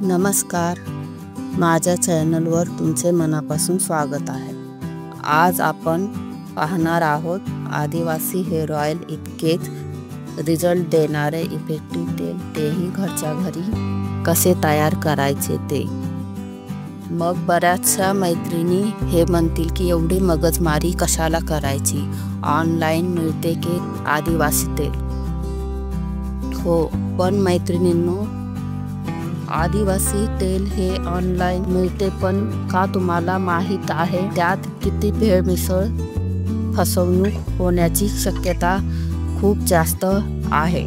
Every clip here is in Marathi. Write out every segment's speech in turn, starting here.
नमस्कार, माझ्या चॅनलवर तुमचे मनापासून स्वागत आहे। आज आपण पाहणार आहोत आदिवासी हेअर ऑइल इतकेच रिझल्ट देणारे इफेक्टिव्ह तेल, तेही घरच्या घरी कसे तयार करायचे ते। मग बऱ्याचशा मैत्रिणी हे म्हणतील की एवढी मगजमारी कशाला करायची, ऑनलाईन मिळते की आदिवासी तेल। हो, पण मैत्रिणींनो, आदिवासी तेल हे ऑनलाईन मिळते, पण का तुम्हाला माहीत आहे त्यात किती भेळ मिसळ फसवणूक होण्याची शक्यता खूप जास्त आहे।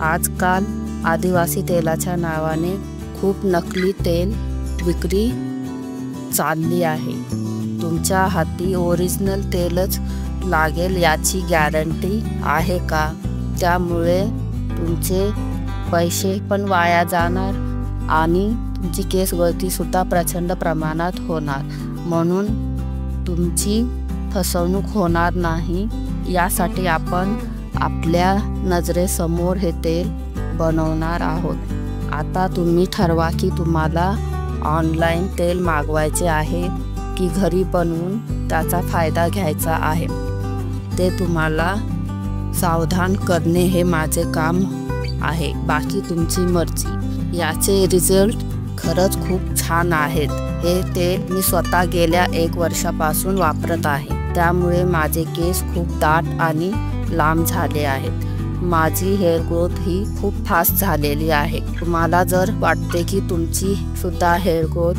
आजकाल आदिवासी तेलाच्या नावाने खूप नकली तेल विक्री चालली आहे। तुमच्या हाती ओरिजिनल तेलच लागेल याची गॅरंटी आहे का? त्यामुळे तुमचे पैसे पण वाया जाणार आणि तुमची केस गळती सुद्धा प्रचंड प्रमाणात होणार। म्हणून तुमची फसवणूक होणार नाही यासाठी आपण आपल्या नजरेसमोर हे तेल बनवणार आहोत। आता तुम्ही ठरवा की तुम्हाला ऑनलाईन तेल मागवायचे आहे की घरी बनवून त्याचा फायदा घ्यायचा आहे। ते तुम्हाला सावधान करणे हे माझे काम आहे, बाकी तुमची मर्जी। याचे रिझल्ट खरंच खूप छान आहेत। हे तेल मी स्वतः गेल्या 1 वर्षापासून वापरत आहे, त्यामुळे माझे केस खूप दाट आणि लांब झाले आहेत। माझी हेअर ग्रोथ ही खूप फास्ट झालेली आहे। तुम्हाला जर वाटते की तुमची सुद्धा हेअर ग्रोथ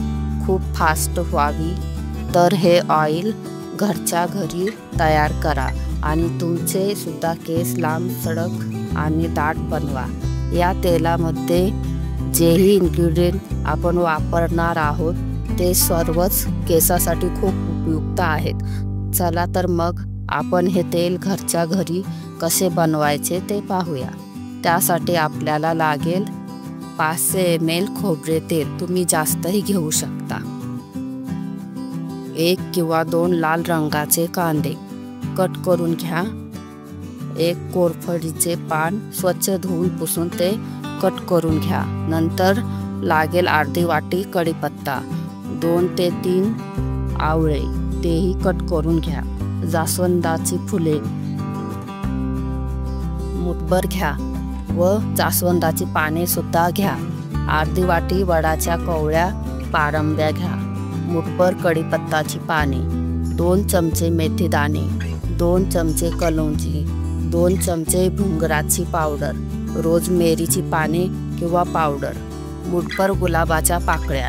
खूप फास्ट व्हावी तर हे ऑइल घरच्या घरी तयार करा आणि तुमचे सुद्धा केस लांब, सडक आणि दाट बनवा। या तेलामध्ये जेही इन्ग्रेडियंट आपण वापरणार आहोत ते सर्वच केसासाठी खूप उपयुक्त आहेत। चला तर मग आपण हे तेल घरच्या घरी कसे बनवायचे ते पाहूया। त्यासाठी आपल्याला लागेल 500 ml खोबरे तेल, तुम्ही जास्तही घेऊ शकता। 1 किंवा 2 लाल रंगाचे कांदे कट करून घ्या। 1 कोरफडीचे पान स्वच्छ धुवून पुसून ते कट करून घ्या। नंतर लागेल अर्धी वाटी कढीपत्ता, 2 ते 3 आवळे, तेही कट करून घ्या। जास्वंदाची फुले मुठभर घ्या व जास्वंदाची पाने सुद्धा घ्या। अर्धी वाटी वडाच्या कवळ्या पारंब्या घ्या। मुठभर कढीपत्ताची पाने, 2 चमचे मेथी दाणे, 2 चमचे कलौंजी, 2 चमचे भुंगराची पावडर, रोजमेरीची पाने किंवा पावडर, मुठभर गुलाबाच्या पाकळ्या,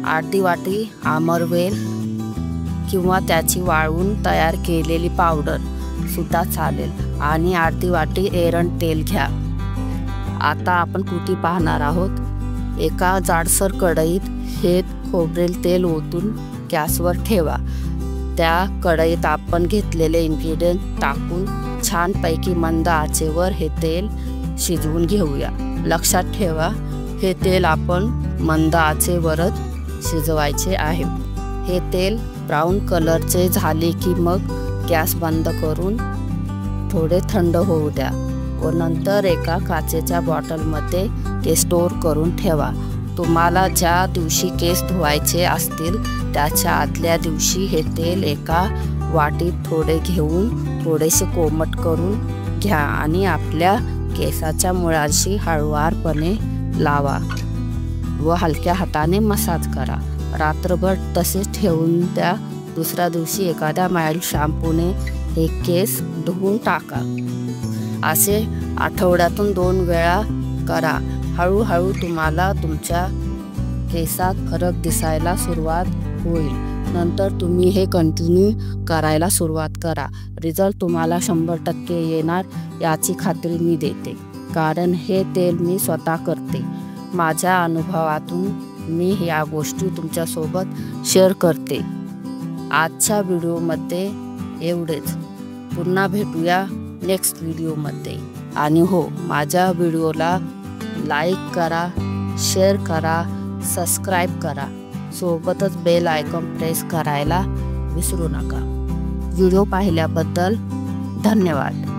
अर्धी वाटी आमरवेल किंवा त्याची वाळवून तयार केलेली पावडर सुद्धा चालेल आणि अर्धी वाटी एरंड तेल घ्या। आता आपण कृती पाहणार आहोत। एका जाडसर कढईत हे खोबरेल तेल ओतून गॅसवर ठेवा। त्या कढईत आपण घेतलेले इन्ग्रेडियंट टाकून छानपैकी मंद आचेवर हे तेल शिजवून घेऊया। लक्षात ठेवा, हे तेल आपण मंद आचेवरच शिजवायचे आहे। हे तेल ब्राऊन कलरचे झाले की मग गॅस बंद करून थोडे थंड होऊ द्या व नंतर एका काचेच्या बॉटलमध्ये ते स्टोर करून ठेवा। तुम्हाला ज्या दिवशी केस धुवायचे असतील त्याच्या आदल्या दिवशी हे तेल एका वाटीत थोडे घेऊन थोडेसे कोमट करून घ्या आणि आपल्या केसाच्या मुळांशी हळुवारपणे लावा व हलक्या हाताने मसाज करा। रात्रभर तसेच ठेवून द्या। दुसऱ्या दिवशी एखाद्या माइल्ड शॅम्पूने हे केस धुवून टाका। असे आठवड्यातून 2 वेळा करा। हळूहळू तुम्हाला तुमच्या केसात फरक दिसायला सुरुवात होईल। नंतर तुम्ही हे कंटिन्यू करायला सुरुवात करा। रिझल्ट तुम्हाला 100% येणार याची खात्री मी देते, कारण हे तेल मी स्वतः करते। माझ्या अनुभवातून मी या गोष्टी तुमच्यासोबत शेअर करते। आजच्या व्हिडिओमध्ये एवढेच। पुन्हा भेटूया नेक्स्ट व्हिडिओमध्ये। आणि हो, माझ्या व्हिडिओला लाईक करा, शेअर करा, सबस्क्राईब करा, सोबतच बेल आयकॉन प्रेस करायला विसरू नका। व्हिडिओ पाहिल्याबद्दल धन्यवाद।